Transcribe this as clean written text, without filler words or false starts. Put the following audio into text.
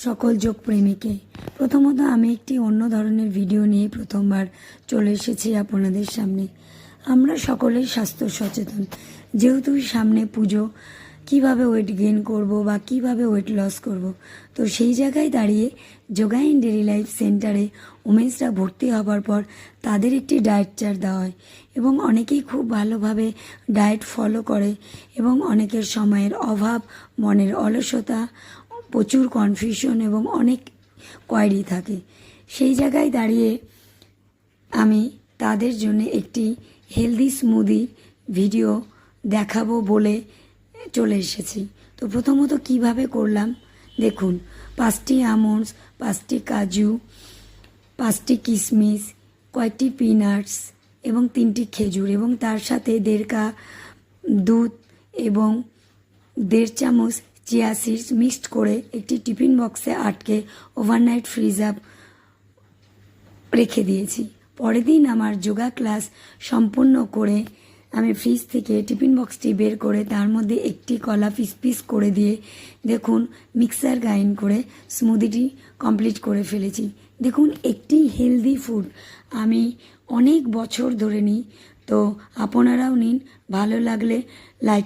সকল যোগপ্রেমীকে প্রথমত আমি একটি অন্য ধরনের ভিডিও নিয়ে প্রথমবার চলে এসেছি আপনাদের সামনে। আমরা সকলেই স্বাস্থ্য সচেতন, যেহেতু সামনে পুজো, কিভাবে ওয়েট গেইন করব বা কিভাবে ওয়েট লস করব, তো সেই জায়গায় দাঁড়িয়ে যোগা ইন ডেইলি লাইফ সেন্টারে ওমেন্সরা ভর্তি হবার পর তাদের একটি ডায়েট চার্ট দেওয়া হয় এবং অনেকেই খুব ভালোভাবে ডায়েট ফলো করে এবং অনেকের সময়ের অভাব, মনের অলসতা, প্রচুর কনফিউশন এবং অনেক কোয়ারি থাকে। সেই জায়গায় দাঁড়িয়ে আমি তাদের জন্য একটি হেলদি স্মুদি ভিডিও দেখাবো বলে চলে এসেছি। তো প্রথমত কিভাবে করলাম দেখুন, 5টি আমন্ডস, 5টি কাজু, 5টি কিশমিশ, কয়েকটি পিনাটস এবং 3টি খেজুর এবং তার সাথে 1.5 কাপ দুধ এবং 1.5 চামচ চিয়া সিডস মিক্সড করে একটি টিফিন বক্সে আটকে ওভারনাইট ফ্রিজ আপ রেখে দিয়েছি। পরের দিন আমার যোগা ক্লাস সম্পূর্ণ করে আমি ফ্রিজ থেকে টিফিন বক্সটি বের করে তার মধ্যে একটি কলা পিস পিস করে দিয়ে দেখুন মিক্সার গ্রাইন্ড করে স্মুদিটি কমপ্লিট করে ফেলেছি। দেখুন একটি হেলদি ফুড আমি অনেক বছর ধরে নিই, তো আপনারাও নিন। ভালো লাগলে লাইক